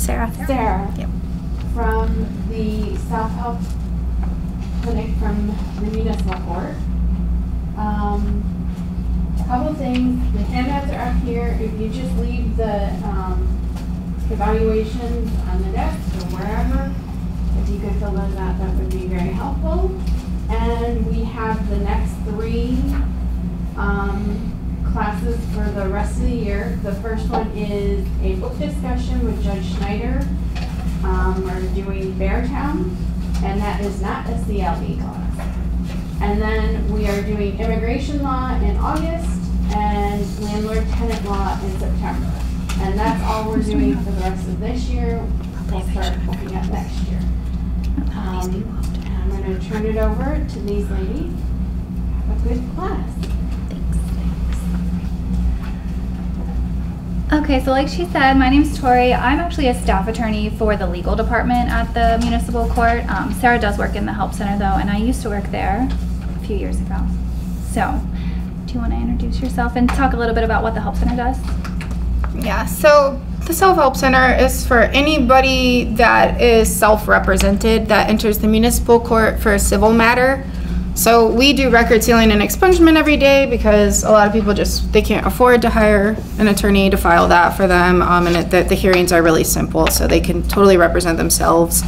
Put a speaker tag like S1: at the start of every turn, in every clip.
S1: Sarah.
S2: Sarah.
S1: Yep.
S2: From the self-help clinic from the municipal court. Couple things. The handouts are up here. If you just leave the evaluations on the desk or wherever, if you could fill those out, that would be very helpful. And we have the next 3 classes for the rest of the year. The first one is a book discussion with Judge Schneider. We're doing Beartown, and that is not a CLE class. And then we are doing immigration law in August and landlord-tenant law in September. And that's all we're doing for the rest of this year. We'll start looking at next year. And I'm going to turn it over to these ladies. Have a good class.
S1: Okay, so like she said, my name's Tori. I'm actually a staff attorney for the legal department at the municipal court. Sarah does work in the help center though, and I used to work there a few years ago. So, do you want to introduce yourself and talk a little bit about what the help center does?
S3: Yeah, so the self-help center is for anybody that is self-represented that enters the municipal court for a civil matter. So we do record sealing and expungement every day because a lot of people they can't afford to hire an attorney to file that for them, and the hearings are really simple, so they can totally represent themselves.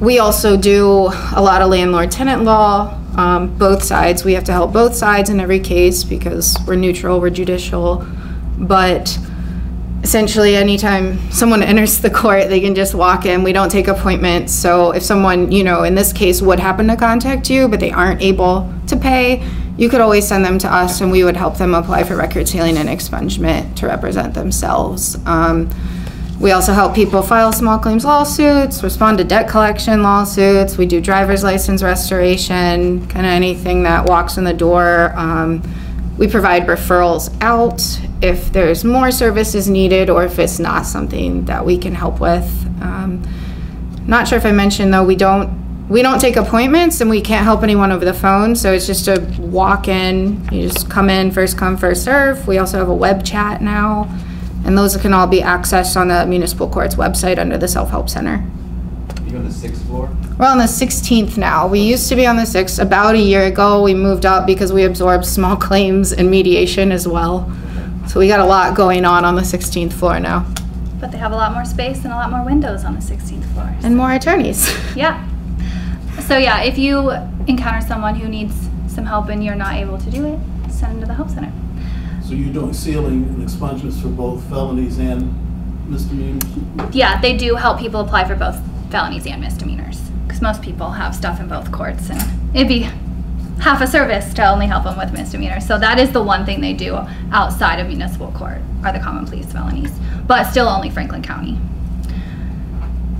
S3: We also do a lot of landlord-tenant law, both sides. We have to help both sides in every case because we're neutral, we're judicial, but essentially anytime someone enters the court, they can just walk in. We don't take appointments. So if someone, in this case would happen to contact you, but they aren't able to pay, you could always send them to us and we would help them apply for record sealing and expungement to represent themselves. We also help people file small claims lawsuits, respond to debt collection lawsuits. We do driver's license restoration, kind of anything that walks in the door. We provide referrals out if there's more services needed or if it's not something that we can help with. Not sure if I mentioned though, we don't take appointments and we can't help anyone over the phone, so it's just a walk-in. You just come in, first come, first serve. We also have a web chat now, and those can all be accessed on the municipal court's website under the self-help center.
S4: You're on the 6th floor?
S3: We're on the 16th now. We used to be on the 6th. About a year ago, we moved up because we absorbed small claims and mediation as well. So we got a lot going on the 16th floor now.
S1: But they have a lot more space and a lot more windows on the 16th floor. So.
S3: And more attorneys.
S1: Yeah. So yeah, if you encounter someone who needs some help and you're not able to do it, send them to the help center.
S5: So you're doing sealing and expungements for both felonies and misdemeanors?
S1: Yeah, they do help people apply for both felonies and misdemeanors, because most people have stuff in both courts, and it'd be half a service to only help them with misdemeanors. So that is the one thing they do outside of municipal court, are the common pleas felonies, but still only Franklin County.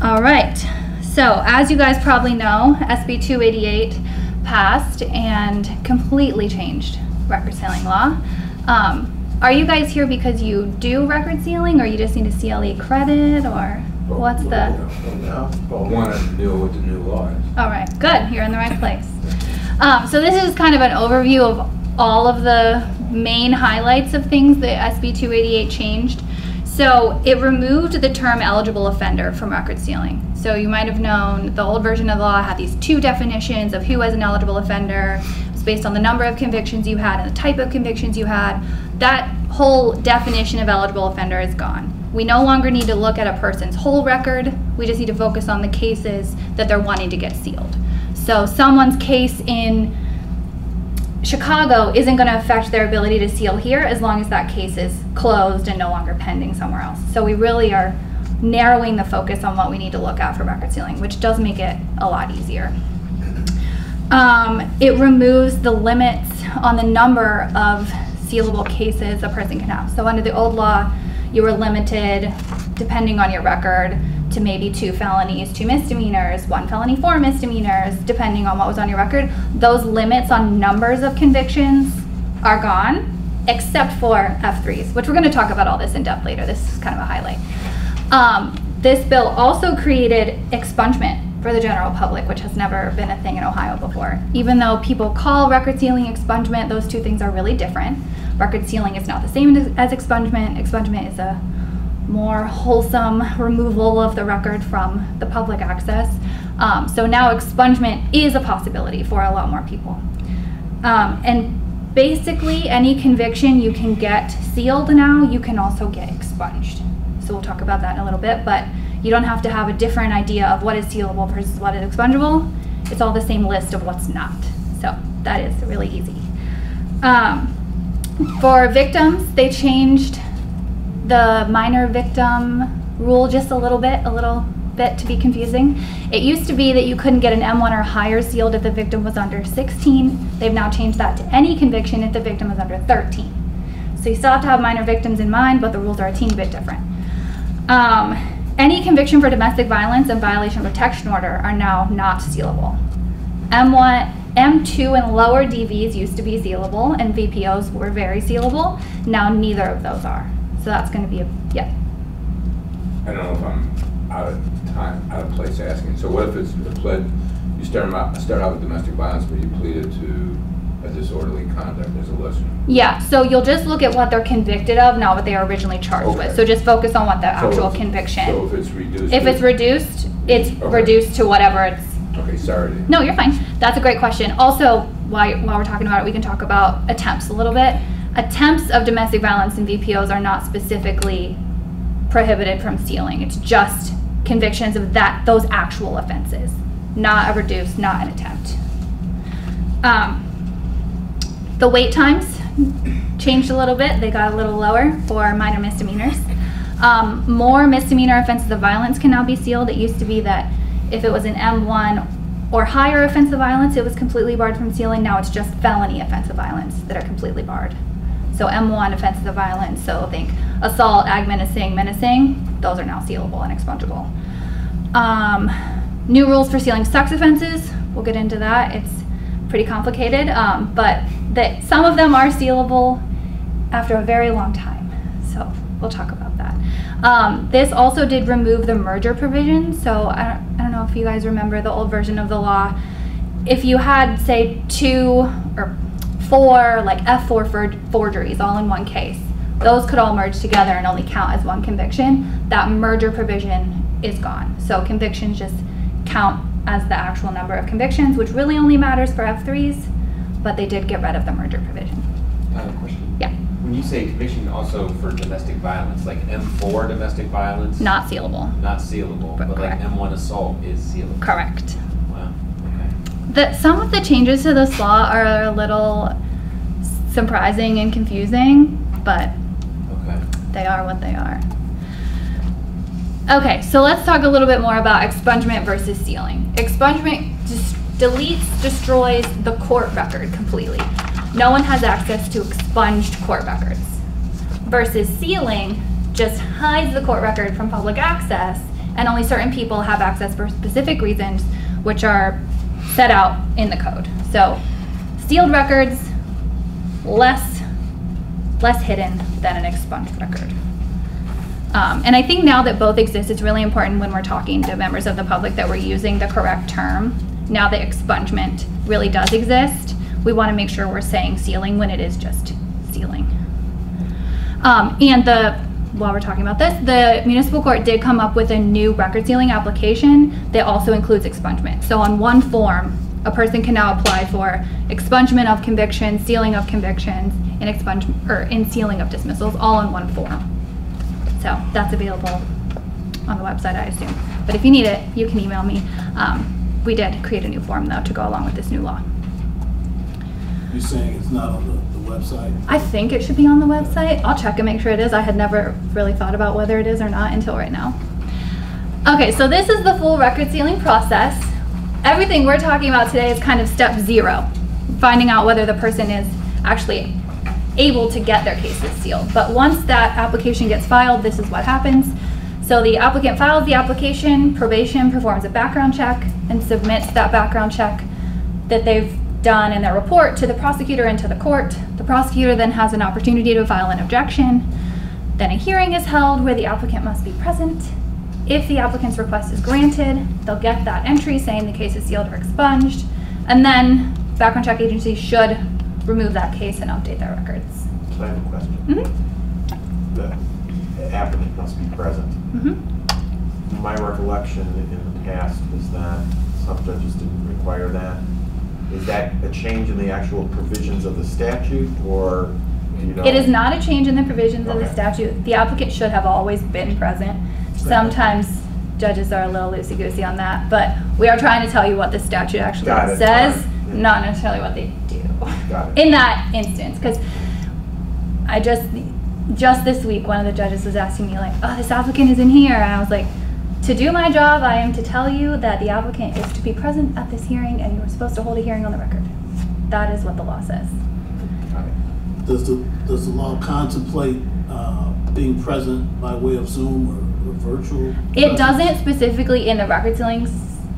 S1: All right, so as you guys probably know, SB 288 passed and completely changed record sealing law. Are you guys here because you do record sealing, or you just need a CLE credit, or what's the?
S4: Well, wanted to deal with the new laws.
S1: All right, good. You're in the right place. So this is kind of an overview of all of the main highlights of things that SB 288 changed. So it removed the term eligible offender from record sealing. So you might have known the old version of the law had these 2 definitions of who was an eligible offender. It was based on the number of convictions you had and the type of convictions you had. That whole definition of eligible offender is gone. We no longer need to look at a person's whole record. We just need to focus on the cases that they're wanting to get sealed. So someone's case in Chicago isn't going to affect their ability to seal here as long as that case is closed and no longer pending somewhere else. So we really are narrowing the focus on what we need to look at for record sealing, which does make it a lot easier. It removes the limits on the number of sealable cases a person can have. So under the old law, you were limited, depending on your record, to maybe 2 felonies, 2 misdemeanors, 1 felony, 4 misdemeanors, depending on what was on your record. Those limits on numbers of convictions are gone, except for F3s, which we're going to talk about all this in depth later. This is kind of a highlight. This bill also created expungement for the general public, which has never been a thing in Ohio before. Even though people call record sealing expungement, those 2 things are really different. Record sealing is not the same as expungement. Expungement is a more wholesome removal of the record from the public access. So now expungement is a possibility for a lot more people. And basically any conviction you can get sealed now, you can also get expunged. So we'll talk about that in a little bit, but you don't have to have a different idea of what is sealable versus what is expungible. It's all the same list of what's not. So that is really easy. For victims, they changed the minor victim rule just a little bit to be confusing. It used to be that you couldn't get an M1 or higher sealed if the victim was under 16. They've now changed that to any conviction if the victim is under 13. So you still have to have minor victims in mind, but the rules are a teeny bit different. Any conviction for domestic violence and violation of protection order are now not sealable. M1, M2 and lower DVs used to be sealable, and VPOs were very sealable. Now neither of those are. So that's going to be yeah.
S4: I don't know if I'm out of place asking. So what if it's a pled, you start out with domestic violence, but you pleaded to a disorderly conduct as a lesser?
S1: Yeah, so you'll just look at what they're convicted of, not what they are originally charged with. So just focus on what the actual conviction.
S4: So if it's reduced?
S1: If it's reduced, it's reduced to whatever it's.
S4: Okay, sorry.
S1: No, you're fine. That's a great question. Also, while we're talking about it, we can talk about attempts a little bit. Attempts of domestic violence and VPOs are not specifically prohibited from sealing. It's just convictions of those actual offenses, not a reduced, not an attempt. The wait times changed a little bit. They got a little lower for minor misdemeanors. More misdemeanor offenses of violence can now be sealed. It used to be that if it was an M1 or higher offensive violence, it was completely barred from sealing. Now it's just felony offensive violence that are completely barred. So M1 offenses of violence, so think assault, ag menacing, those are now sealable and expungible. New rules for sealing sex offenses, we'll get into that. It's pretty complicated, but some of them are sealable after a very long time. So we'll talk about that. This also did remove the merger provision. So I don't know if you guys remember the old version of the law. If you had, say, 2 or 4, like F4 forgeries all in one case, those could all merge together and only count as one conviction. That merger provision is gone. So convictions just count as the actual number of convictions, which really only matters for F3s, but they did get rid of the merger provision.
S6: I have a question.
S1: Yeah.
S6: When you say conviction also for domestic violence, like M4 domestic violence?
S1: Not sealable.
S6: Not sealable, but like M1 assault is sealable?
S1: Correct.
S6: Wow, okay.
S1: Some of the changes to this law are a little surprising and confusing, but they are what they are. Okay, so let's talk a little bit more about expungement versus sealing. Expungement just destroys the court record completely. No one has access to expunged court records. Versus sealing just hides the court record from public access, and only certain people have access for specific reasons, which are set out in the code. So sealed records, less hidden than an expunged record. And I think now that both exist, it's really important when we're talking to members of the public that we're using the correct term. Now that expungement really does exist, we want to make sure we're saying sealing when it is just sealing. While we're talking about this, the municipal court did come up with a new record sealing application that also includes expungement. So on one form, a person can now apply for expungement of convictions, sealing of convictions, and sealing of dismissals, all in one form. So that's available on the website, I assume. But if you need it, you can email me. We did create a new form, though, to go along with this new law.
S5: You're saying it's not on the website?
S1: I think it should be on the website. I'll check and make sure it is. I had never really thought about whether it is or not until right now. Okay, so this is the full record sealing process. Everything we're talking about today is kind of step 0, finding out whether the person is actually able to get their cases sealed. But once that application gets filed, this is what happens. So the applicant files the application, probation performs a background check and submits that background check that they've done in their report to the prosecutor and to the court. The prosecutor then has an opportunity to file an objection. Then a hearing is held where the applicant must be present. If the applicant's request is granted, they'll get that entry saying the case is sealed or expunged, and then background check agency should remove that case and update their records.
S6: So I have a question.
S1: Mm-hmm.
S7: applicant must be present.
S1: Mm-hmm.
S7: My recollection in the past is that some judges didn't require that. Is that a change in the actual provisions of the statute, or do you know?
S1: It is not a change in the provisions of the
S7: Okay.
S1: statute. The applicant should have always been present. Sometimes judges are a little loosey-goosey on that, but we are trying to tell you what the statute actually
S7: Got it.
S1: says,
S7: All right.
S1: not necessarily what they do.
S7: Got it.
S1: In that instance, because I just this week, one of the judges was asking me like, oh, this applicant is in here, and I was like, to do my job, I am to tell you that the applicant is to be present at this hearing, and you are supposed to hold a hearing on the record. That is what the law says.
S5: Does the law contemplate being present by way of Zoom or virtual?
S1: It doesn't specifically in the record sealing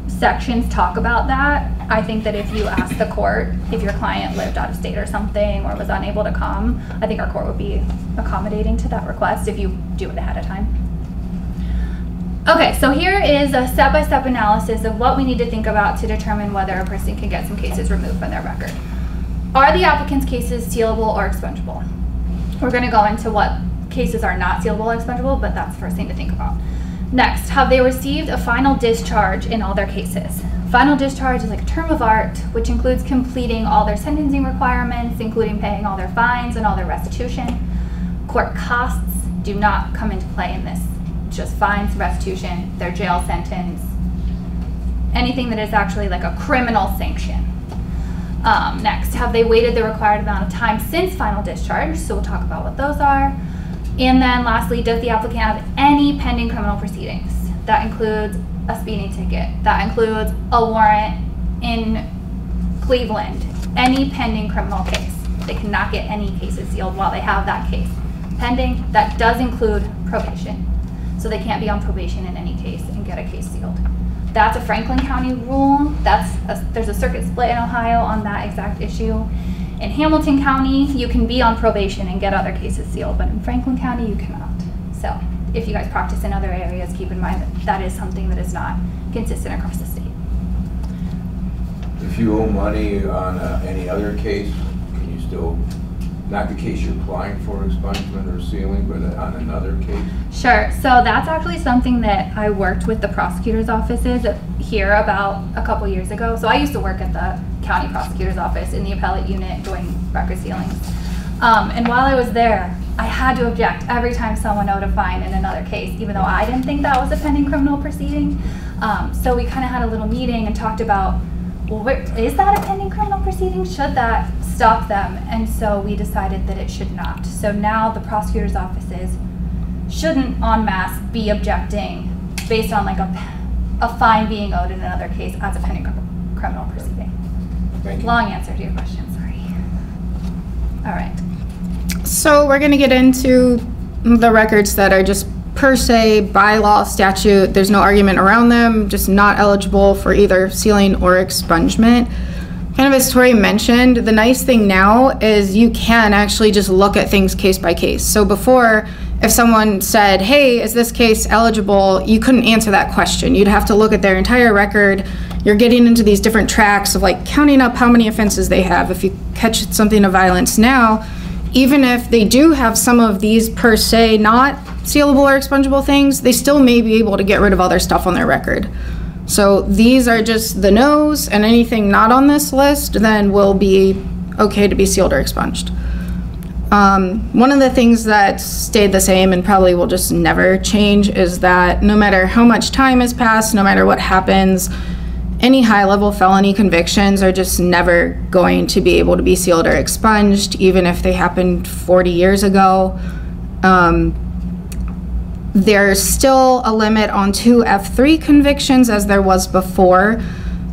S1: sections talk about that. I think that if you ask the court, if your client lived out of state or something or was unable to come, I think our court would be accommodating to that request if you do it ahead of time. Okay, so here is a step-by-step analysis of what we need to think about to determine whether a person can get some cases removed from their record. Are the applicant's cases sealable or expungible? We're going to go into what cases are not sealable or expungible, but that's the first thing to think about. Next, have they received a final discharge in all their cases? Final discharge is like a term of art, which includes completing all their sentencing requirements, including paying all their fines and all their restitution. Court costs do not come into play in this. Just fines, restitution, their jail sentence, anything that is actually like a criminal sanction. Next, have they waited the required amount of time since final discharge? So we'll talk about what those are. And then lastly, does the applicant have any pending criminal proceedings? That includes a speeding ticket. That includes a warrant in Cleveland. Any pending criminal case. They cannot get any cases sealed while they have that case pending. That does include probation. So they can't be on probation in any case and get a case sealed. That's a Franklin County rule. There's a circuit split in Ohio on that exact issue. In Hamilton County, you can be on probation and get other cases sealed, but in Franklin County, you cannot. So if you guys practice in other areas, keep in mind that that is something that is not consistent across the state.
S4: If you owe money on any other case, can you still, not the case you're applying for expungement or sealing, but on another case?
S1: Sure. So that's actually something that I worked with the prosecutor's offices here about a couple years ago. So I used to work at the county prosecutor's office in the appellate unit doing record sealings. And while I was there, I had to object every time someone owed a fine in another case, even though I didn't think that was a pending criminal proceeding. So we kind of had a little meeting and talked about, well, is that a pending criminal proceeding? Should that stop them? And so we decided that it should not. So now the prosecutor's offices shouldn't en masse be objecting based on like a fine being owed in another case as a pending criminal proceeding.
S4: Thank you.
S1: Long answer to your question, sorry. All right.
S3: So we're going to get into the records that are just per se by law statute. There's no argument around them, just not eligible for either sealing or expungement. Kind of as Tori mentioned, the nice thing now is you can actually just look at things case by case. So before, if someone said, hey, is this case eligible, you couldn't answer that question. You'd have to look at their entire record. You're getting into these different tracks of like counting up how many offenses they have if you catch something of violence. Now, even if they do have some of these per se not sealable or expungible things, they still may be able to get rid of other stuff on their record. So these are just the no's, and anything not on this list then will be okay to be sealed or expunged. One of the things that stayed the same and probably will just never change is that no matter how much time has passed, no matter what happens, any high-level felony convictions are just never going to be able to be sealed or expunged, even if they happened 40 years ago. There's still a limit on 2 F3 convictions as there was before.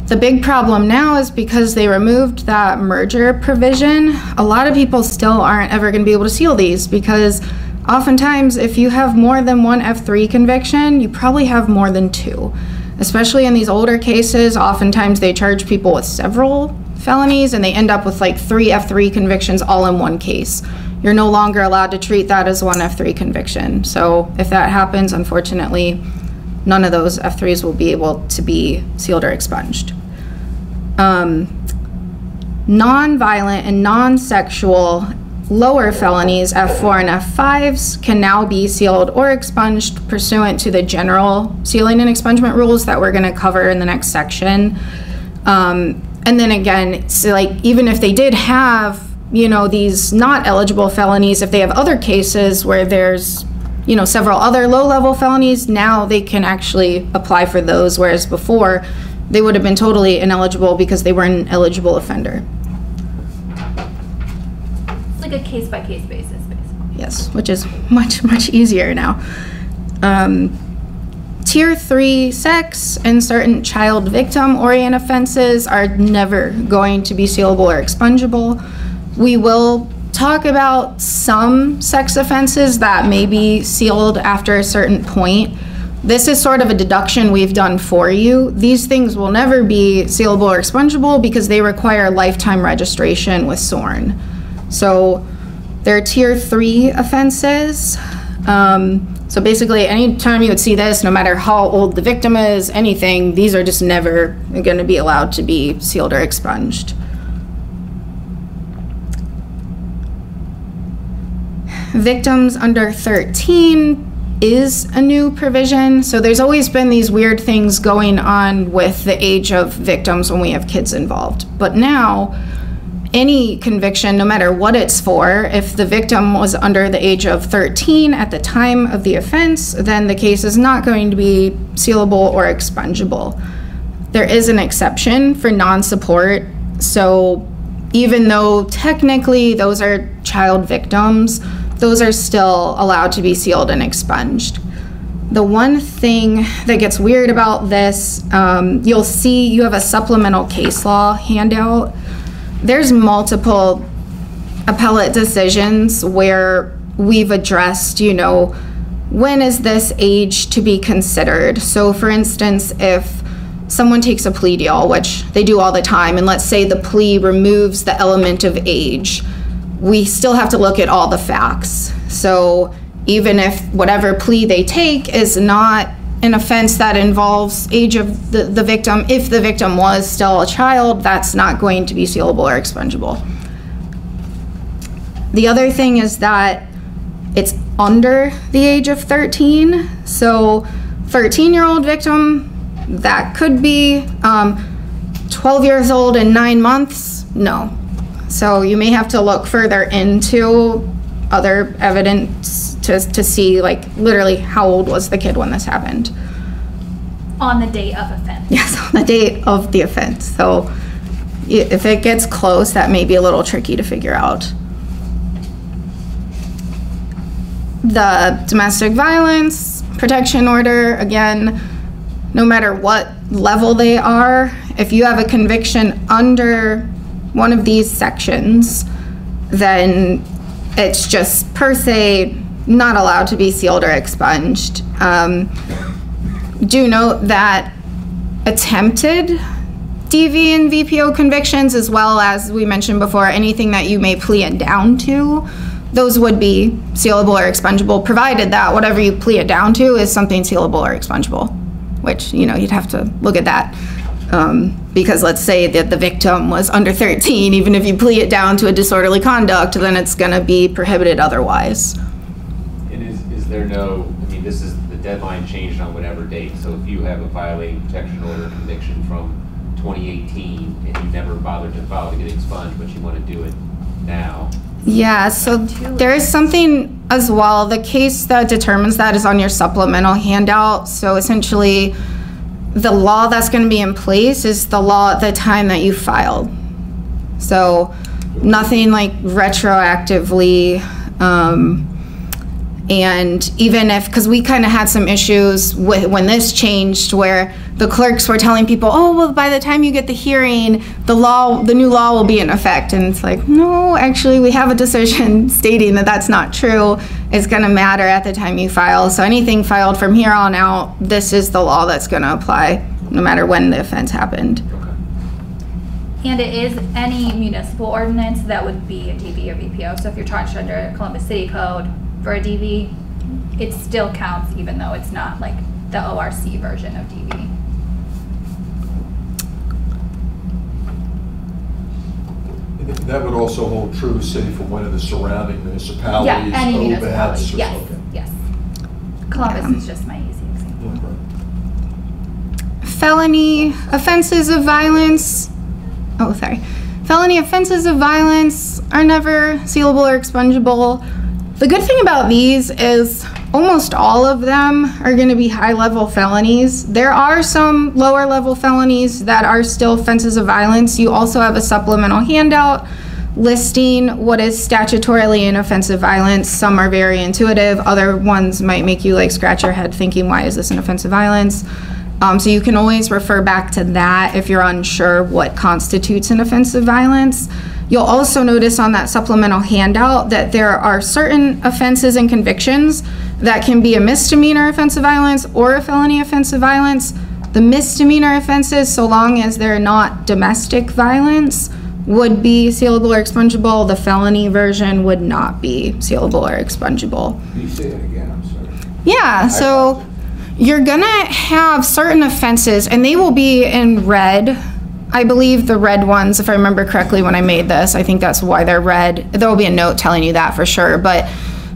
S3: The big problem now is because they removed that merger provision, a lot of people still aren't ever going to be able to seal these, because oftentimes if you have more than 1 F3 conviction, you probably have more than 2. Especially in these older cases, oftentimes they charge people with several felonies and they end up with like 3 F3 convictions all in one case. You're no longer allowed to treat that as 1 F3 conviction. So if that happens, unfortunately, none of those F3s will be able to be sealed or expunged. Non-violent and non-sexual lower felonies, F4 and F5s, can now be sealed or expunged pursuant to the general sealing and expungement rules that we're going to cover in the next section. And then again, so like even if they did have, you know, these not eligible felonies, if they have other cases where there's, you know, several other low-level felonies, now they can actually apply for those, whereas before they would have been totally ineligible because they were an eligible offender.
S1: It's like a case-by-case basis, basically.
S3: Yes, which is much, much easier now. Tier 3 sex and certain child victim-oriented offenses are never going to be sealable or expungible. We will talk about some sex offenses that may be sealed after a certain point. This is sort of a deduction we've done for you. These things will never be sealable or expungible because they require lifetime registration with SORN. So they're tier 3 offenses. So basically, anytime you would see this, no matter how old the victim is, anything, these are just never going to be allowed to be sealed or expunged. Victims under 13 is a new provision. So there's always been these weird things going on with the age of victims when we have kids involved. But now, any conviction, no matter what it's for, if the victim was under the age of 13 at the time of the offense, then the case is not going to be sealable or expungible. There is an exception for non-support. So even though technically those are child victims, those are still allowed to be sealed and expunged. The one thing that gets weird about this, you'll see you have a supplemental case law handout. There's multiple appellate decisions where we've addressed, you know, when is this age to be considered? So for instance, if someone takes a plea deal, which they do all the time, and let's say the plea removes the element of age, we still have to look at all the facts. So even if whatever plea they take is not an offense that involves age of the victim, if the victim was still a child, that's not going to be sealable or expungible. The other thing is that it's under the age of 13. So 13-year-old victim, that could be 12 years old and 9 months, no. So you may have to look further into other evidence to see, like, literally how old was the kid when this happened.
S1: On the date of offense.
S3: Yes, on the date of the offense. So if it gets close, that may be a little tricky to figure out. The domestic violence protection order, again, no matter what level they are, if you have a conviction under one of these sections, then it's just per se not allowed to be sealed or expunged. Do note that attempted DV and VPO convictions, as well as we mentioned before, anything that you may plea it down to, those would be sealable or expungible, provided that whatever you plea it down to is something sealable or expungible, which, you know, you'd have to look at that. Because let's say that the victim was under 13, even if you plea it down to a disorderly conduct, then it's going to be prohibited otherwise.
S6: And is there no, I mean, this is the deadline changed on whatever date, so if you have a violating protection order conviction from 2018 and you never bothered to file to get expunged, but you want to do it now.
S3: Yeah, so there is something as well. The case that determines that is on your supplemental handout. So essentially, the law that's going to be in place is the law at the time that you filed. So nothing like retroactively. And even if, because we kind of had some issues with when this changed, where the clerks were telling people, oh, well, by the time you get the hearing, the new law will be in effect. And it's like, no, actually, we have a decision stating that that's not true. It's going to matter at the time you file. So anything filed from here on out, this is the law that's going to apply, no matter when the offense happened.
S1: And it is any municipal ordinance that would be a DV or VPO. So if you're charged under Columbus City Code for a DV, it still counts, even though it's not like the ORC version of DV.
S8: That would also hold true, say, for one of the surrounding municipalities.
S1: Yeah, any
S8: Obats,
S1: municipality,
S8: or
S1: yes,
S8: something.
S1: yes. Columbus is just my easy example.
S3: Felony offenses of violence. Oh, sorry. Felony offenses of violence are never sealable or expungible. The good thing about these is almost all of them are going to be high-level felonies. There are some lower-level felonies that are still offenses of violence. You also have a supplemental handout listing what is statutorily an offense of violence. Some are very intuitive. Other ones might make you like scratch your head thinking, why is this an offense of violence? So you can always refer back to that if you're unsure what constitutes an offense of violence. You'll also notice on that supplemental handout that there are certain offenses and convictions that can be a misdemeanor offense of violence or a felony offense of violence. The misdemeanor offenses, so long as they're not domestic violence, would be sealable or expungible. The felony version would not be sealable or expungible.
S4: Can you say that again? I'm sorry.
S3: Yeah, so you're gonna have certain offenses, and they will be in red. I believe the red ones, if I remember correctly when I made this, I think that's why they're red. There will be a note telling you that for sure, but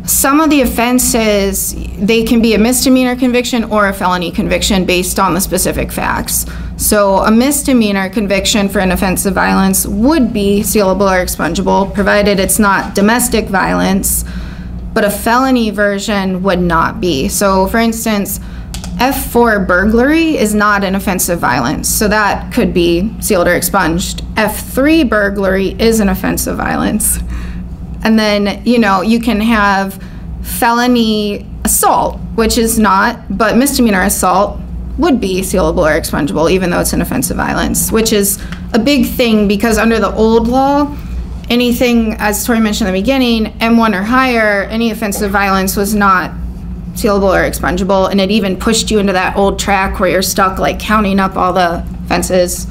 S3: some of the offenses, they can be a misdemeanor conviction or a felony conviction based on the specific facts. So a misdemeanor conviction for an offense of violence would be sealable or expungible, provided it's not domestic violence, but a felony version would not be. So for instance, F4 burglary is not an offense of violence, so that could be sealed or expunged. F3 burglary is an offense of violence. And then, you know, you can have felony assault, which is not, but misdemeanor assault would be sealable or expungible, even though it's an offense of violence, which is a big thing because under the old law, anything, as Tori mentioned in the beginning, M1 or higher, any offense of violence was not sealable or expungible, and it even pushed you into that old track where you're stuck like counting up all the offenses.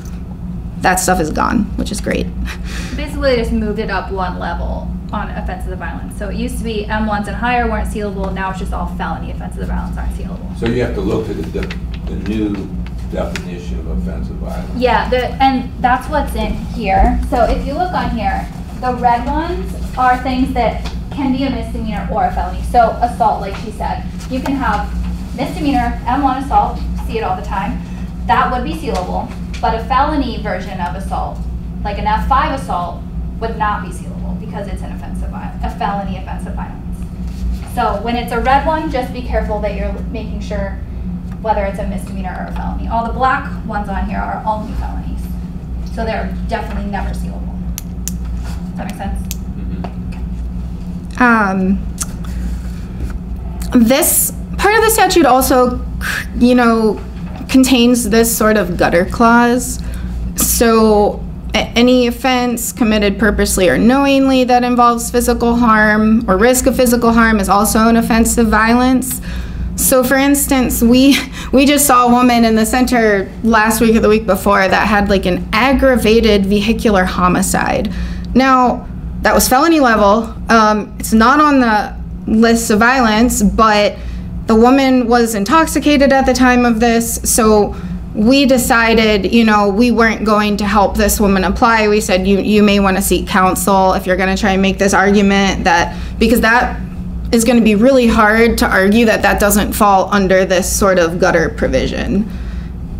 S3: That stuff is gone, which is great.
S1: Basically, they just moved it up one level on offenses of violence. So it used to be M1s and higher weren't sealable. Now it's just all felony offenses of violence aren't sealable.
S4: So you have to look at the new definition of offense of violence.
S1: Yeah, and that's what's in here. So if you look on here, the red ones are things that can be a misdemeanor or a felony. So assault, like she said, you can have misdemeanor, M1 assault, see it all the time. That would be sealable, but a felony version of assault, like an F5 assault, would not be sealable because it's an offense of violence, a felony offense of violence. So when it's a red one, just be careful that you're making sure whether it's a misdemeanor or a felony. All the black ones on here are only felonies. So they're definitely never sealable. Does that make sense?
S3: This part of the statute also, you know, contains this sort of gutter clause. So any offense committed purposely or knowingly that involves physical harm or risk of physical harm is also an offense of violence. So for instance, we just saw a woman in the center last week or the week before that had like an aggravated vehicular homicide. Now, that was felony level. It's not on the list of violence, but the woman was intoxicated at the time of this, so we decided, you know, we weren't going to help this woman apply. We said, you may want to seek counsel if you're going to try and make this argument, that because that is going to be really hard to argue that that doesn't fall under this sort of gutter provision.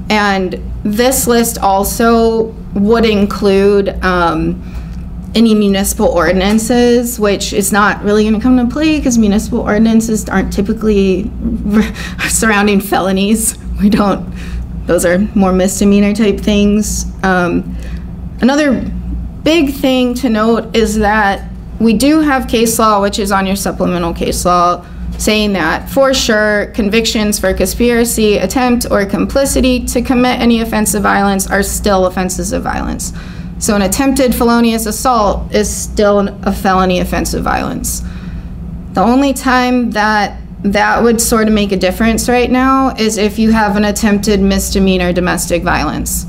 S3: And this list also would include any municipal ordinances, which is not really going to come into play because municipal ordinances aren't typically surrounding felonies. We don't, those are more misdemeanor type things. Another big thing to note is that we do have case law, which is on your supplemental case law, saying that for sure convictions for conspiracy, attempt, or complicity to commit any offense of violence are still offenses of violence. So an attempted felonious assault is still a felony offense of violence. The only time that would sort of make a difference right now is if you have an attempted misdemeanor domestic violence,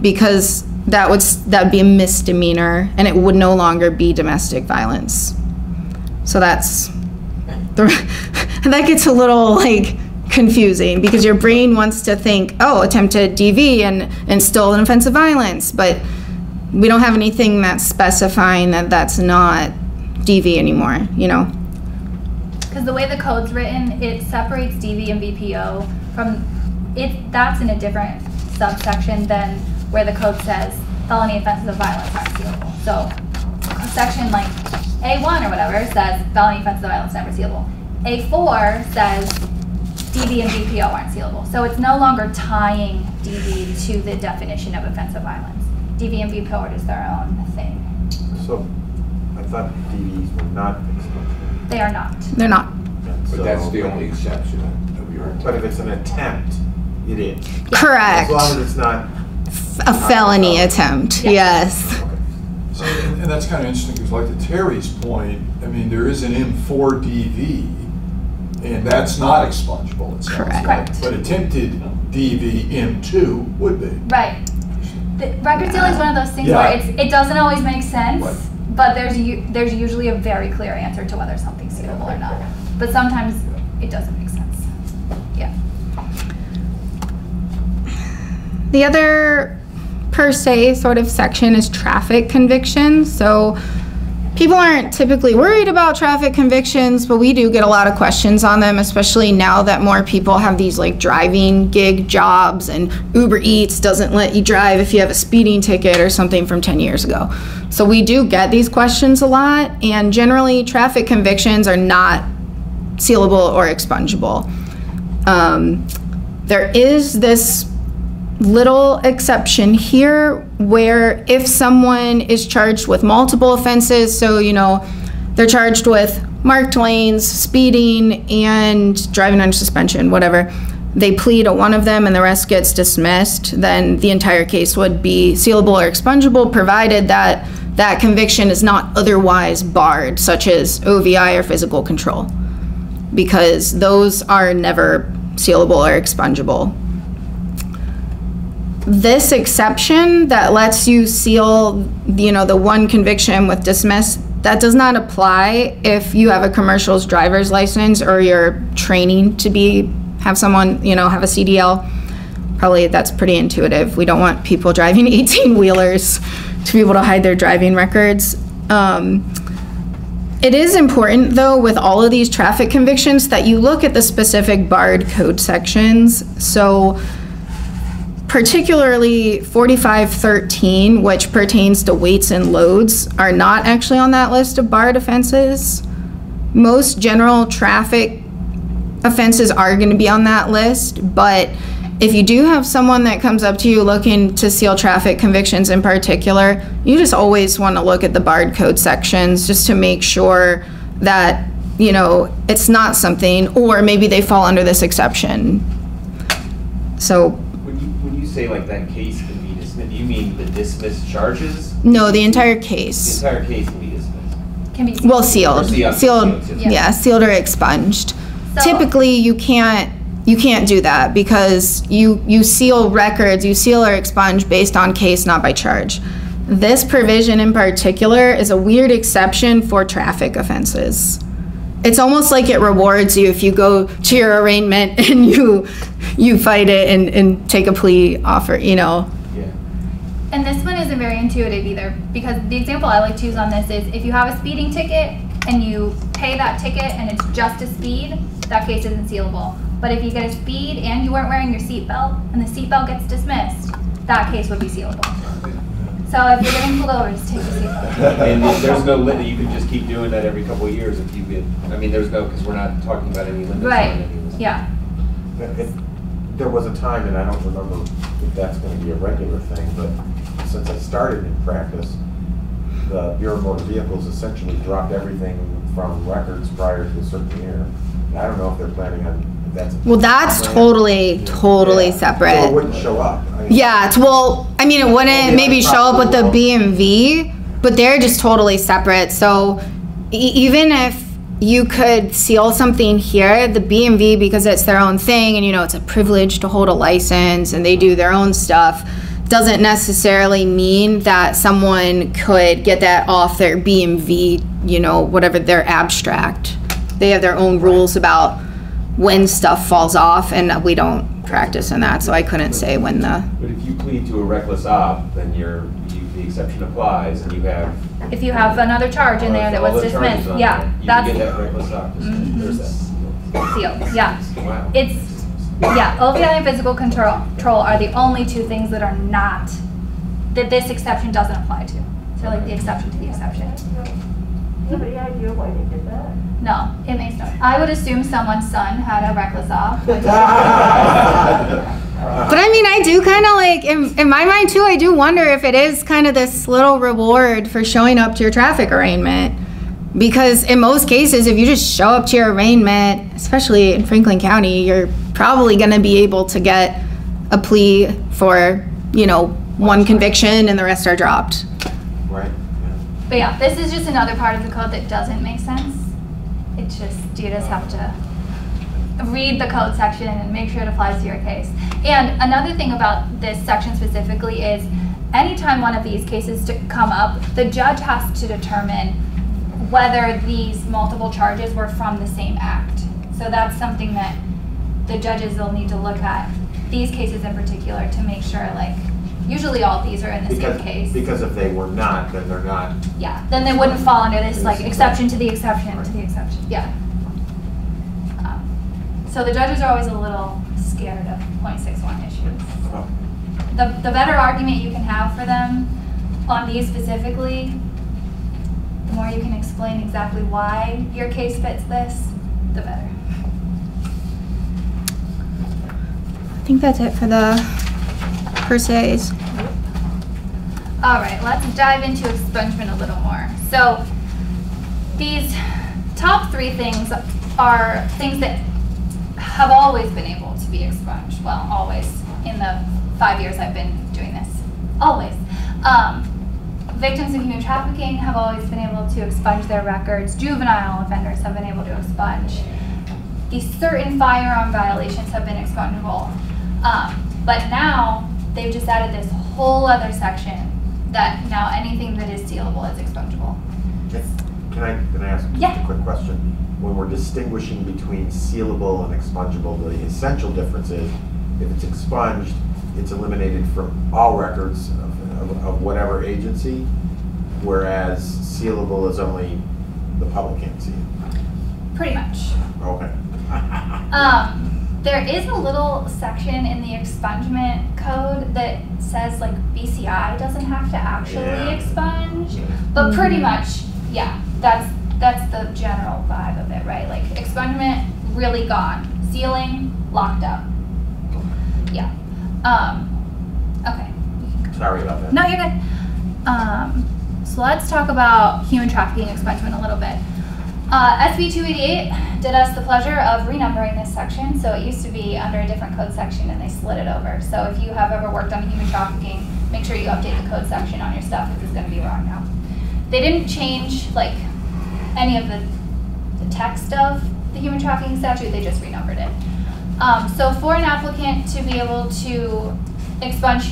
S3: because that'd be a misdemeanor and it would no longer be domestic violence. So that gets a little like confusing because your brain wants to think, oh, attempted DV and still an offense of violence, but we don't have anything that's specifying that that's not DV anymore, you know?
S1: Because the way the code's written, it separates DV and VPO from, that's in a different subsection than where the code says felony offenses of violence aren't sealable. So section like A1 or whatever says felony offenses of violence never sealable. A4 says DV and VPO aren't sealable. So it's no longer tying DV to the definition of offensive violence. DV and VPO are just their own thing.
S7: So I thought DVs were not expunged.
S1: They are not.
S3: They're not.
S4: But that's the only exception of your.
S7: But if it's an attempt, it is.
S3: Correct.
S7: As long as it's not.
S3: A felony attempt, yes.
S7: Okay.
S8: So, and that's kind of interesting, because like to Terry's point, I mean, there is an M4 DV, and that's not expungible, it sounds like.
S1: Correct.
S8: But attempted DV M2 would be.
S1: Right. The record sealing is one of those things
S8: Yeah.
S1: where it doesn't always make sense,
S8: Right.
S1: but there's usually a very clear answer to whether something's sealable or not. But sometimes it doesn't make sense. Yeah.
S3: The other per se sort of section is traffic convictions. So people aren't typically worried about traffic convictions, but we do get a lot of questions on them, especially now that more people have these like driving gig jobs, and Uber Eats doesn't let you drive if you have a speeding ticket or something from 10 years ago. So we do get these questions a lot, and generally traffic convictions are not sealable or expungible. There is this little exception here where if someone is charged with multiple offenses, so you know they're charged with marked lanes, speeding, and driving under suspension, whatever, they plead to one of them and the rest gets dismissed, then the entire case would be sealable or expungible, provided that that conviction is not otherwise barred, such as OVI or physical control, because those are never sealable or expungible. This exception that lets you seal, you know, the one conviction with dismiss, that does not apply if you have a commercial's driver's license or you're training to have someone, you know, have a CDL. Probably that's pretty intuitive. We don't want people driving 18-wheelers to be able to hide their driving records. It is important, though, with all of these traffic convictions that you look at the specific barred code sections. So particularly 4513, which pertains to weights and loads, are not actually on that list of barred offenses. Most general traffic offenses are going to be on that list, but if you do have someone that comes up to you looking to seal traffic convictions in particular, you just always want to look at the barred code sections just to make sure that, you know, it's not something, or maybe they fall under this exception. So
S6: When you say like that case can be dismissed, do you mean the dismissed charges?
S3: no, the entire case.
S6: The entire case can be dismissed.
S1: Can be
S3: Well, sealed.
S6: Sealed.
S3: Sealed,
S1: Yeah.
S3: yeah, sealed or expunged.
S1: So-
S3: Typically, you can't do that because you seal records, you seal or expunge based on case, not by charge. This provision in particular is a weird exception for traffic offenses. It's almost like it rewards you if you go to your arraignment and you fight it and take a plea offer, you know.
S6: Yeah.
S1: And this one isn't very intuitive either, because the example I like to use on this is if you have a speeding ticket and you pay that ticket and it's just a speed, that case isn't sealable. But if you get a speed and you weren't wearing your seatbelt and the seatbelt gets dismissed, that case would be sealable. So if you're getting pulled over, just take your seatbelt.
S6: And there's no limit, you can just keep doing that every couple of years if you get, I mean, there's no, because we're not talking about any limits on
S1: Right,
S6: any of this.
S1: yeah.
S7: There was a time, and I don't remember if that's going to be a regular thing, but since I started in practice, the Bureau of Motor Vehicles essentially dropped everything from records prior to a certain year. And I don't know if they're planning on, if that's.
S3: Well, that's totally
S7: Yeah.
S3: separate.
S7: So it wouldn't show up. I mean,
S3: Yeah, it wouldn't maybe show up with the BMV, but they're just totally separate. So even if you could seal something here, the BMV, because it's their own thing and, you know, it's a privilege to hold a license and they do their own stuff, doesn't necessarily mean that someone could get that off their BMV, you know, whatever their abstract. They have their own rules about when stuff falls off, and we don't practice in that, so I couldn't say when the...
S6: But if you plead to a reckless op, then you the exception applies, and you have.
S1: If you have another charge in there that
S6: all
S1: was
S6: the charges
S1: dismissed,
S6: on
S1: yeah,
S6: there, you
S1: that's
S6: can get that reckless optimism. There's that.
S1: sealed, yeah.
S6: Wow.
S1: Yeah, OVI and physical control are the only two things that are not, that this exception doesn't apply to. So like the exception to the exception.
S9: Do you have any idea why they did that?
S1: No, it makes no, I would assume someone's son had a reckless off.
S3: But I mean, I do kind of like, in my mind too, I do wonder if it is kind of this little reward for showing up to your traffic arraignment. Because in most cases, if you just show up to your arraignment, especially in Franklin County, you're probably going to be able to get a plea for, you know, one conviction and the rest are dropped.
S7: Right,
S1: But yeah, this is just another part of the code that doesn't make sense. It's just, you just have to read the code section and make sure it applies to your case. And another thing about this section specifically is anytime one of these cases to come up, the judge has to determine whether these multiple charges were from the same act. So that's something that the judges will need to look at, these cases in particular, to make sure, like, usually all of these are in the same case.
S7: Because if they were not, then they're not.
S1: Yeah, then they wouldn't fall under this, like, exception to the exception to the exception, yeah. So the judges are always a little scared of .61 issues. The better argument you can have for them on these specifically, the more you can explain exactly why your case fits this, the better.
S3: I think that's it for the per se's.
S1: All right, let's dive into expungement a little more. So these top three things are things that have always been able to be expunged. Well, always, in the 5 years I've been doing this, always. Victims of human trafficking have always been able to expunge their records. Juvenile offenders have been able to expunge. These certain firearm violations have been expungible. But now they've just added this whole other section that now anything that is sealable is expungible.
S7: Can I ask just
S1: Yeah.
S7: a quick question? When we're distinguishing between sealable and expungible, the essential difference is if it's expunged, it's eliminated from all records of whatever agency, whereas sealable is only the public can't see it.
S1: Pretty much.
S7: Okay.
S1: There is a little section in the expungement code that says like BCI doesn't have to actually expunge, but pretty much, yeah, that's the general vibe of it, right? Like expungement, really gone. Sealing, locked up. Yeah. Okay.
S7: Sorry about that.
S1: No, you're good. So let's talk about human trafficking expungement a little bit. SB 288 did us the pleasure of renumbering this section. So it used to be under a different code section and they slid it over. So if you have ever worked on human trafficking, make sure you update the code section on your stuff because it's going to be wrong now. They didn't change like any of the text of the human trafficking statute, they just renumbered it. So for an applicant to be able to expunge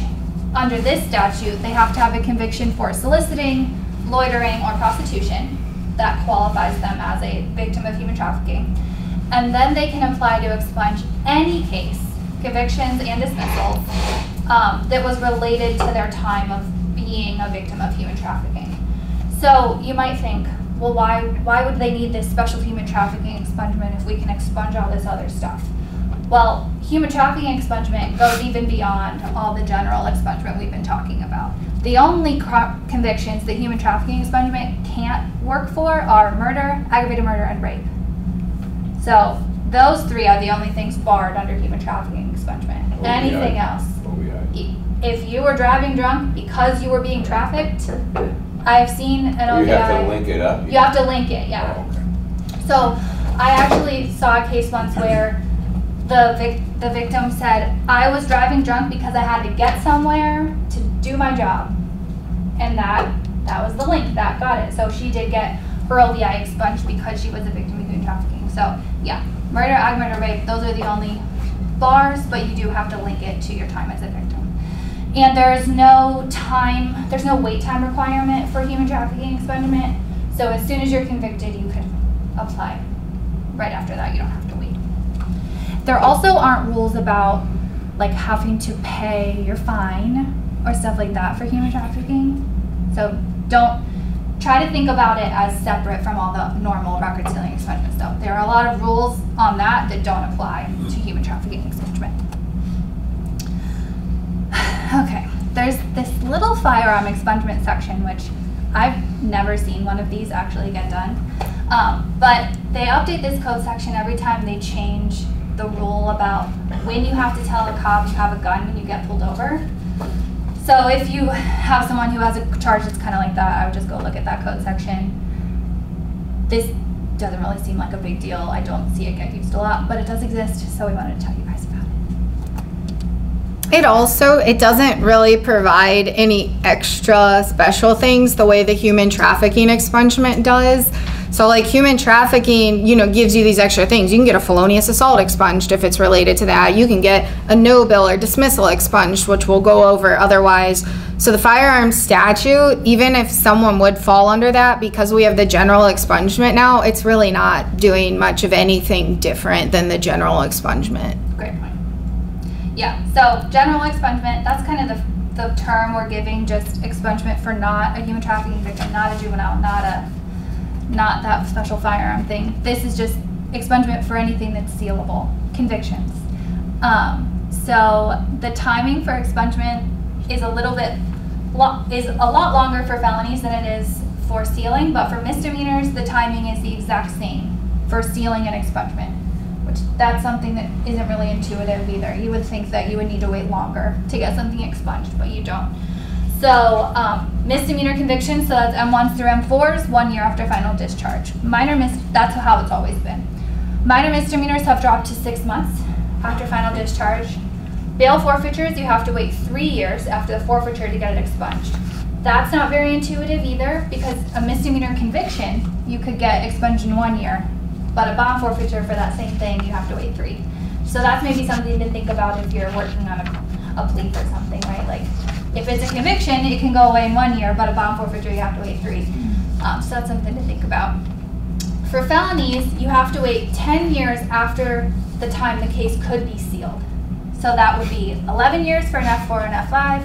S1: under this statute, they have to have a conviction for soliciting, loitering, or prostitution that qualifies them as a victim of human trafficking. And then they can apply to expunge any case, convictions and dismissals, that was related to their time of being a victim of human trafficking. So you might think, well, why would they need this special human trafficking expungement if we can expunge all this other stuff? Well, human trafficking expungement goes even beyond all the general expungement we've been talking about. The only convictions that human trafficking expungement can't work for are murder, aggravated murder, and rape. So those three are the only things barred under human trafficking expungement.
S4: OVI.
S1: Anything else.
S4: OVI.
S1: If you were driving drunk because you were being trafficked, I have seen an OVI.
S4: You have to link it up?
S1: You have to link it, yeah.
S4: Oh, okay.
S1: So I actually saw a case once where the victim said, I was driving drunk because I had to get somewhere to do my job. And that was the link, that got it. So she did get her OVI expunged because she was a victim of human trafficking. So yeah, murder, ag murder, rape, those are the only bars, but you do have to link it to your time as a victim. And there's no wait time requirement for human trafficking expungement. So as soon as you're convicted, you can apply. Right after that, you don't have to wait. There also aren't rules about like having to pay your fine or stuff like that for human trafficking. So don't try to think about it as separate from all the normal record sealing expungement stuff. There are a lot of rules on that don't apply to human trafficking expungement. Okay, there's this little firearm expungement section, which I've never seen one of these actually get done. But they update this code section every time they change the rule about when you have to tell a cop you have a gun when you get pulled over. So if you have someone who has a charge that's kind of like that, I would just go look at that code section. This doesn't really seem like a big deal. I don't see it get used a lot, but it does exist, so we wanted to tell you guys about it.
S3: It doesn't really provide any extra special things the way the human trafficking expungement does. So like human trafficking, gives you these extra things. You can get a felonious assault expunged if it's related to that. You can get a no bill or dismissal expunged, which we'll go over otherwise. So the firearms statute, even if someone would fall under that, because we have the general expungement now, it's really not doing much of anything different than the general expungement.
S1: Great point. Yeah, so general expungement, that's kind of the term we're giving just expungement for not a human trafficking victim, not a juvenile, not that special firearm thing. This is just expungement for anything that's sealable, convictions. So the timing for expungement is a lot longer for felonies than it is for sealing, but for misdemeanors, the timing is the exact same for sealing and expungement, which that's something that isn't really intuitive either. You would think that you would need to wait longer to get something expunged, but you don't. So misdemeanor convictions, so that's M1s through M4s, 1 year after final discharge. That's how it's always been. Minor misdemeanors have dropped to 6 months after final discharge. Bail forfeitures, you have to wait 3 years after the forfeiture to get it expunged. That's not very intuitive either, because a misdemeanor conviction, you could get expunged in 1 year, but a bond forfeiture for that same thing, you have to wait 3. So that's maybe something to think about if you're working on a plea for something, right? Like, if it's a conviction, it can go away in 1 year, but a bond forfeiture, you have to wait 3. So that's something to think about. For felonies, you have to wait 10 years after the time the case could be sealed. So that would be 11 years for an F4 and F5,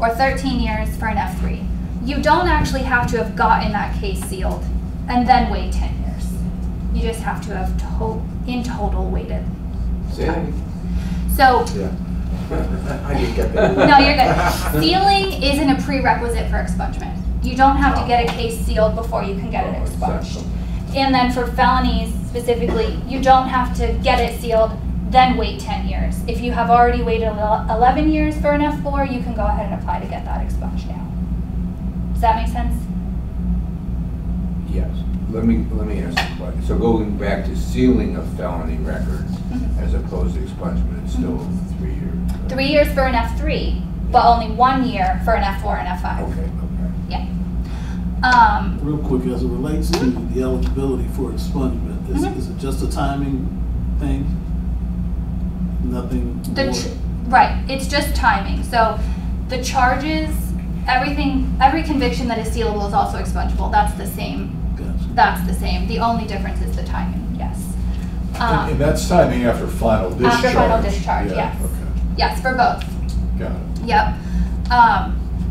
S1: or 13 years for an F3. You don't actually have to have gotten that case sealed and then wait 10 years. You just have to have in total waited. So.
S7: Yeah. I didn't get that.
S1: No, you're good. Sealing isn't a prerequisite for expungement. You don't have to get a case sealed before you can get it expunged. And then for felonies specifically, you don't have to get it sealed, then wait 10 years. If you have already waited 11 years for an F4, you can go ahead and apply to get that expunged now. Does that make sense?
S4: Yes. Let me ask a question. So going back to sealing of felony records as opposed to expungement, it's still 3 years.
S1: 3 years for an F3, but only 1 year for an F4 and F5.
S4: Okay.
S1: Yeah.
S5: Real quick, as it relates to the eligibility for expungement, is it just a timing thing? Nothing more?
S1: Right, it's just timing. So the charges, every conviction that is sealable is also expungible. That's the same.
S5: Gotcha.
S1: That's the same. The only difference is the timing, yes.
S8: And that's timing after final discharge?
S1: After final discharge,
S8: Yeah,
S1: yes.
S8: okay.
S1: Yes, for both.
S8: Got it.
S1: Yep.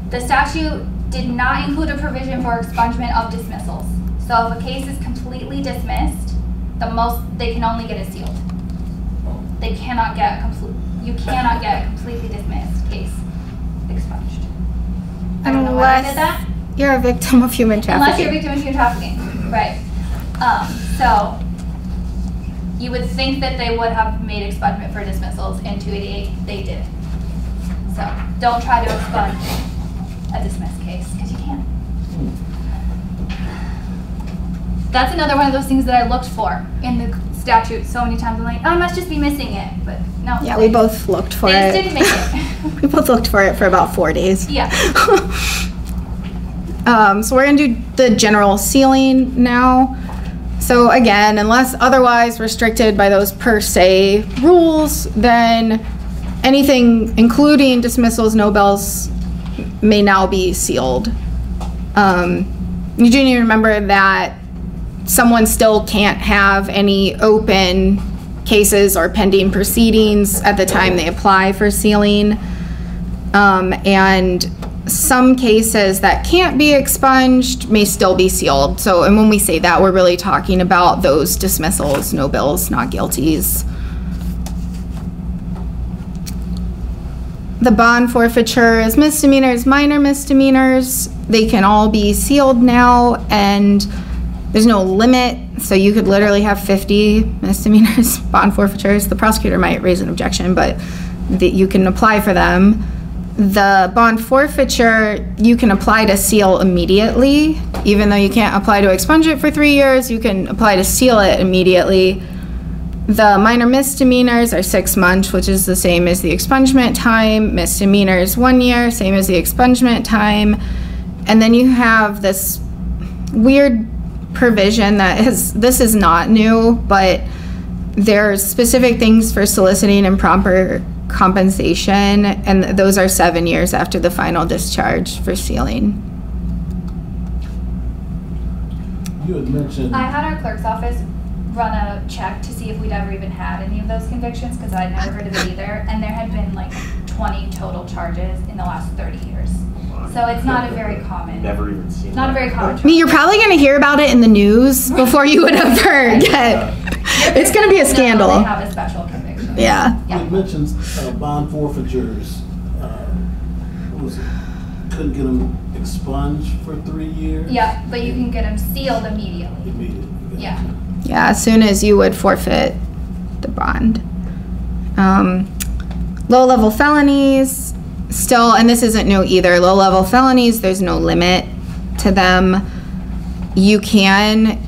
S1: The statute did not include a provision for expungement of dismissals. So if a case is completely dismissed, they can only get it sealed. They cannot get you cannot get a completely dismissed case expunged. I don't know why I did that.
S3: You're a victim of human trafficking.
S1: Unless you're a victim of human trafficking, right. So you would think that they would have made expungement for dismissals in 288. They did. So don't try to expunge a dismissed case, because you can't. That's another one of those things that I looked for in the statute so many times. I'm like, oh, I must just be missing it, but no.
S3: Yeah, we both looked for
S1: they
S3: it.
S1: They just didn't make it.
S3: We both looked for it for about 4 days.
S1: Yeah.
S3: So we're gonna do the general sealing now. So again, unless otherwise restricted by those per se rules, then anything including dismissals, no bells, may now be sealed. You do need to remember that someone still can't have any open cases or pending proceedings at the time they apply for sealing. And some cases that can't be expunged may still be sealed. So, and when we say that, we're really talking about those dismissals, no bills, not guilties. The bond forfeiture is misdemeanors, minor misdemeanors. They can all be sealed now, and there's no limit. So you could literally have 50 misdemeanors, bond forfeitures. The prosecutor might raise an objection, but you can apply for them. The bond forfeiture, you can apply to seal immediately. Even though you can't apply to expunge it for 3 years, you can apply to seal it immediately. The minor misdemeanors are 6 months, which is the same as the expungement time. Misdemeanors 1 year, same as the expungement time. And then you have this weird provision that this is not new, but there's specific things for soliciting improper compensation, and those are 7 years after the final discharge for sealing.
S5: You had mentioned.
S1: I had our clerk's office run a check to see if we'd ever even had any of those convictions, because I'd never heard of it either, and there had been like 20 total charges in the last 30 years. So it's not a very common.
S7: Never even seen.
S1: Not a very common.
S3: I mean, you're probably going to hear about it in the news before you would ever get. It's going to be a scandal.
S1: No, they have a special conviction.
S3: Yeah.
S5: You had mentioned bond forfeitures. What was it? Couldn't get them expunged for 3 years?
S1: Yeah, but you can get them sealed immediately.
S5: Immediately.
S1: Yeah.
S3: Yeah, as soon as you would forfeit the bond. Low-level felonies, still, and this isn't new either, low-level felonies, there's no limit to them. You can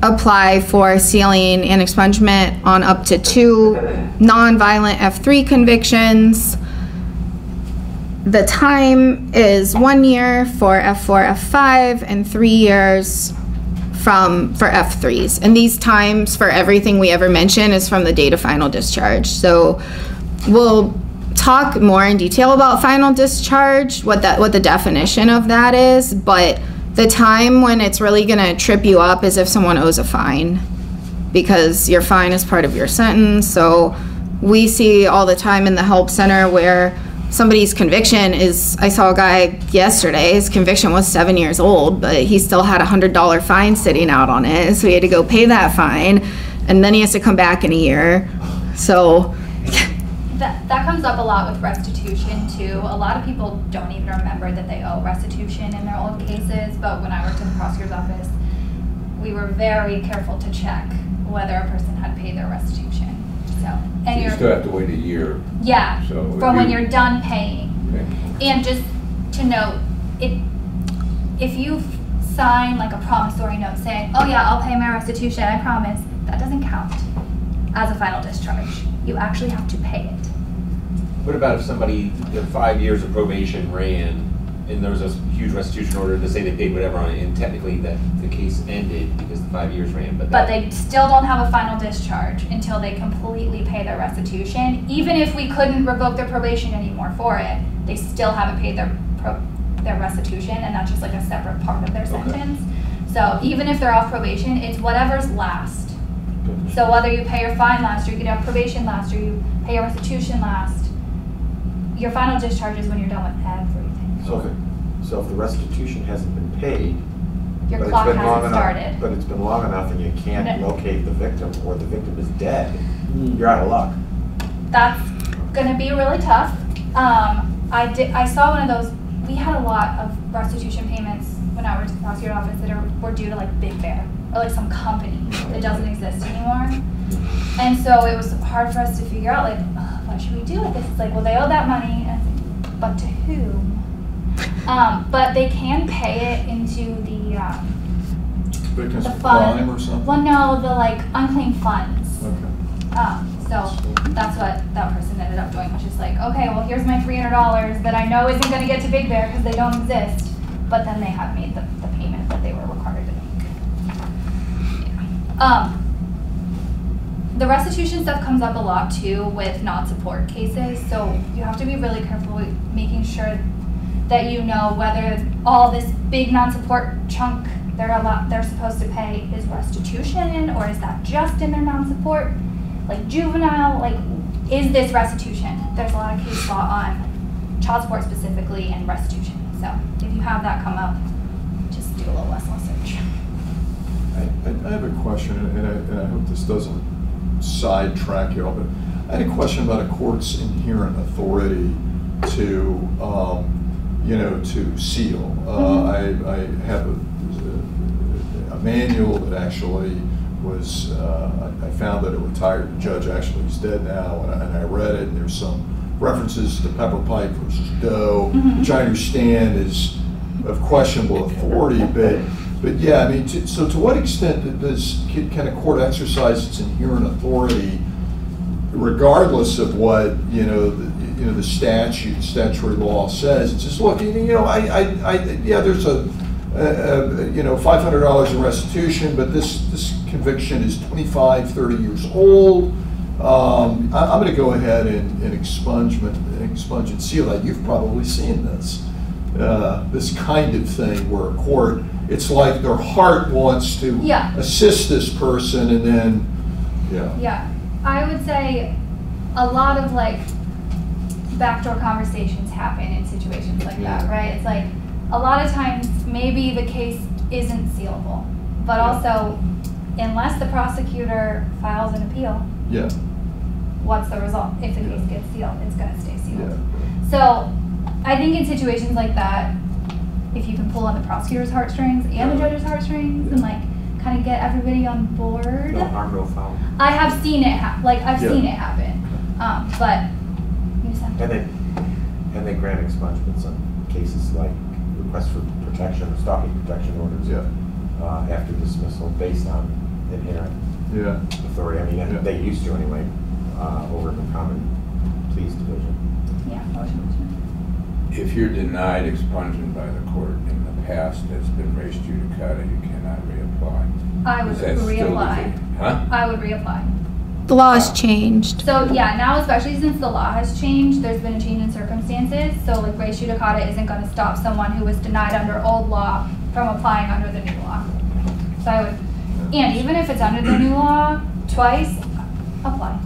S3: apply for sealing and expungement on up to 2 non-violent F3 convictions. The time is 1 year for F4, F5, and 3 years for F3s. And these times for everything we ever mention is from the date of final discharge. So we'll talk more in detail about final discharge, what the definition of that is, but the time when it's really gonna trip you up is if someone owes a fine, because your fine is part of your sentence. So we see all the time in the help center where somebody's conviction is, I saw a guy yesterday, his conviction was 7 years old, but he still had a $100 fine sitting out on it. So he had to go pay that fine, and then he has to come back in a year. So
S1: that comes up a lot with restitution too. A lot of people don't even remember that they owe restitution in their old cases, but when I worked in the prosecutor's office, we were very careful to check whether a person had paid their restitution. So
S4: you still have to wait a year.
S1: Yeah,
S4: So
S1: from when you're done paying.
S4: Okay.
S1: And just to note, if you sign like a promissory note saying, oh yeah, I'll pay my restitution, I promise, that doesn't count as a final discharge. You actually have to pay it.
S6: What about if somebody, the 5 years of probation ran, and there was a huge restitution order to say they paid whatever on it, and technically that the case ended because the 5 years ran,
S1: but they still don't have a final discharge until they completely pay their restitution. Even if we couldn't revoke their probation anymore for it, they still haven't paid their restitution, and that's just like a separate part of their sentence. So even if they're off probation, it's whatever's last. So whether you pay your fine last, or you get out probation last, or you pay your restitution last, your final discharge is when you're done with everything.
S7: So if the restitution hasn't been paid,
S1: Your
S7: but it's
S1: clock
S7: been long
S1: hasn't
S7: enough,
S1: started.
S7: but it's been long enough and you can't
S1: No.
S7: locate the victim, or the victim is dead, you're out of luck.
S1: That's gonna be really tough. I saw one of those. We had a lot of restitution payments when I worked in the prosecutor's office that were due to like Big Bear or like some company that doesn't exist anymore. And so it was hard for us to figure out like, what should we do with this? It's like, well, they owe that money, and it's like, but to whom? But they can pay it into the
S8: Victims
S1: the
S8: of
S1: fund.
S8: crime or something?
S1: Well, no, the like unclaimed funds.
S8: Okay.
S1: So that's what that person ended up doing, which is like, okay, well, here's my $300 that I know isn't going to get to Big Bear because they don't exist, but then they have made the payment that they were required to make. Yeah. The restitution stuff comes up a lot too with non-support cases, so you have to be really careful with making sure that you know whether all this big non-support chunk they're supposed to pay is restitution, or is that just in their non-support? Like juvenile, like, is this restitution? There's a lot of case law on child support specifically, and restitution. So if you have that come up, just do a little Westlaw search.
S8: I have a question, and I hope this doesn't sidetrack you all, but I had a question about a court's inherent authority to, to seal. I have a manual that actually was, I found that a retired judge actually is dead now, and I read it, and there's some references to Pepper Pike versus Doe, which I understand is of questionable authority, but yeah, I mean, so to what extent can a court exercise its inherent authority, regardless of what the statutory law says? It's just, look, there's a $500 in restitution, but this conviction is 25, 30 years old. I'm going to go ahead and expunge and seal that. You've probably seen this kind of thing where a court, it's like their heart wants to assist this person, and then
S1: Yeah, I would say a lot of like backdoor conversations happen in situations like that, right? It's like a lot of times maybe the case isn't sealable, but also unless the prosecutor files an appeal, what's the result? If the case gets sealed, it's going to stay sealed. So I think in situations like that, if you can pull on the prosecutor's heartstrings and the judge's heartstrings and like kind of get everybody on board.
S7: No harm, no foul.
S1: I have seen it seen it happen. But you said.
S7: And they grant expungements on cases like request for protection or stalking protection orders after dismissal based on inherent authority. I mean, they used to anyway over the common pleas division.
S1: Yeah, motion.
S4: If you're denied expungement by the court in the past, it's been res judicata, you cannot reapply.
S1: I would
S4: Is that still the
S1: reapply.
S4: case? Huh?
S1: I would reapply.
S3: The law has changed.
S1: So yeah, now especially since the law has changed, there's been a change in circumstances. So like res judicata isn't going to stop someone who was denied under old law from applying under the new law. So I would, and even if it's under the new law twice, apply.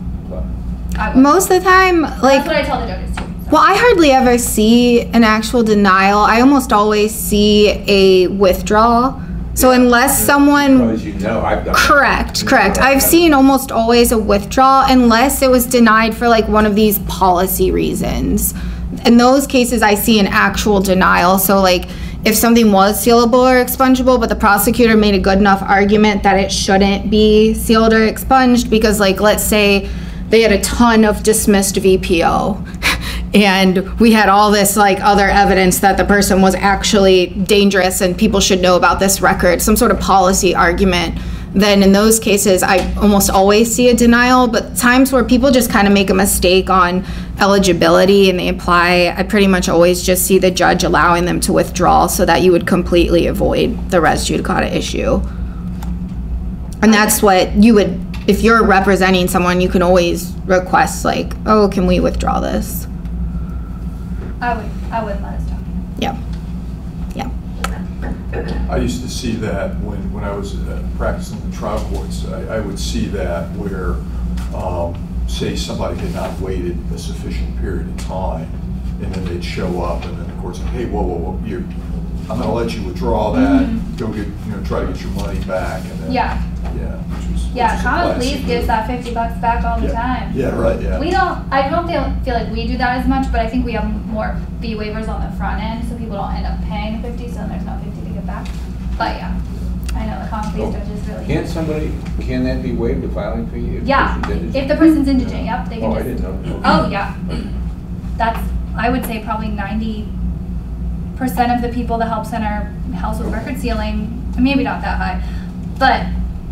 S1: I would.
S3: Most of the time, like,
S1: that's what I tell the judges too. So.
S3: well, I hardly ever see an actual denial. I almost always see a withdrawal. So unless someone...
S4: Because I've done
S3: Correct. I've seen almost always a withdrawal unless it was denied for like one of these policy reasons. In those cases, I see an actual denial. So like if something was sealable or expungible, but the prosecutor made a good enough argument that it shouldn't be sealed or expunged because like, let's say they had a ton of dismissed VPO and we had all this like other evidence that the person was actually dangerous and people should know about this record, some sort of policy argument, then in those cases I almost always see a denial. But times where people just kind of make a mistake on eligibility and they apply, I pretty much always just see the judge allowing them to withdraw so that you would completely avoid the res judicata issue. And that's what you would, if you're representing someone, you can always request like, oh, can we withdraw this?
S1: I would let us talk.
S3: Yeah.
S8: I used to see that when I was practicing the trial courts. I would see that where, say, somebody had not waited a sufficient period of time, and then they'd show up, and then the court said, "Hey, whoa, I'm going to let you withdraw that. Go get, try to get your money back." And then,
S1: Common Pleas gives that $50 back all the time.
S8: Yeah, right. Yeah.
S1: I don't feel like we do that as much, but I think we have more fee waivers on the front end, so people don't end up paying the $50, so then there's no $50 to get back. But yeah, I know the Common Pleas judges really.
S4: Can that be waived, the filing fee?
S1: If the person's indigent, yep, they can
S4: I
S1: just.
S4: didn't know.
S1: Oh yeah, that's, I would say probably 90% of the people the help center helps with record sealing. Maybe not that high, but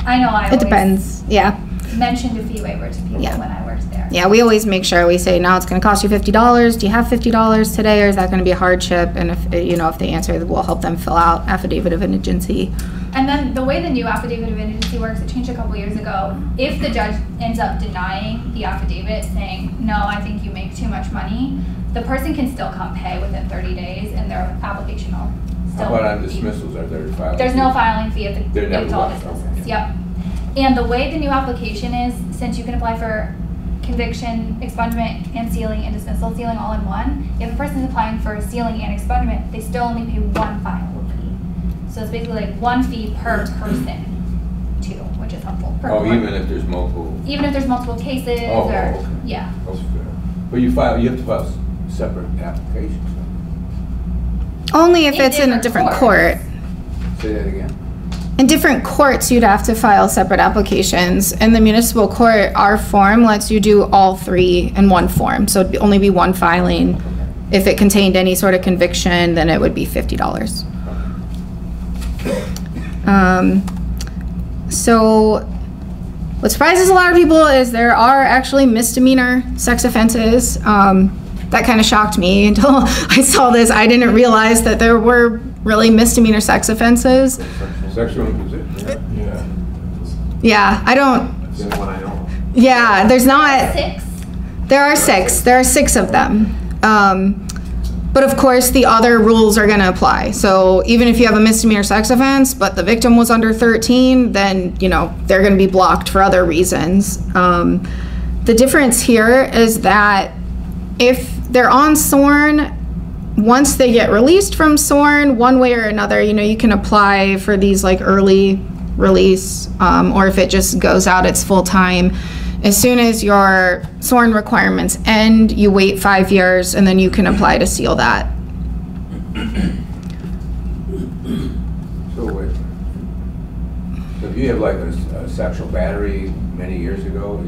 S1: I know I
S3: It depends. Yeah.
S1: mentioned a fee waiver to people when I worked there.
S3: Yeah, we always make sure we say, now it's going to cost you $50. Do you have $50 today, or is that going to be a hardship? And if if they answer, we'll help them fill out affidavit of indigency.
S1: And then the way the new affidavit of indigency works, it changed a couple years ago. If the judge ends up denying the affidavit, saying, no, I think you make too much money, the person can still come pay within 30 days and their application will still
S4: How about on dismissals? Are there filing
S1: There's no filing fee if
S4: They're never
S1: it's all
S4: filed.
S1: dismissals.
S4: Okay.
S1: Yep. And the way the new application is, since you can apply for conviction, expungement, and sealing and dismissal sealing all in one. If a person is applying for sealing and expungement, they still only pay one filing fee. So it's basically like one fee per person, too, which is helpful. Per
S4: Oh,
S1: court.
S4: even if there's multiple?
S1: Even if there's multiple cases
S4: Oh,
S1: or,
S4: okay.
S1: yeah.
S4: That's fair. But you have to file separate applications.
S3: Only if
S1: In
S3: it's in a different court.
S4: Say that again?
S3: In different courts, you'd have to file separate applications. In the municipal court, our form lets you do all three in one form, so it'd only be one filing. If it contained any sort of conviction, then it would be $50. So what surprises a lot of people is there are actually misdemeanor sex offenses. That kind of shocked me until I saw this. I didn't realize that there were really misdemeanor sex offenses.
S4: Sexual imposition?
S8: Yeah.
S3: Yeah, I don't,
S7: That's the only one I know of.
S3: yeah, there's not.
S1: 6?
S3: There are six of them. But of course, the other rules are gonna apply. So even if you have a misdemeanor sex offense, but the victim was under 13, then, you know, they're gonna be blocked for other reasons. The difference here is that if they're on SORN, once they get released from SORN, one way or another, you know, you can apply for these like early release, or if it just goes out, it's full time. As soon as your SORN requirements end, you wait 5 years and then you can apply to seal that.
S4: So wait. So if you have like a sexual battery many years ago,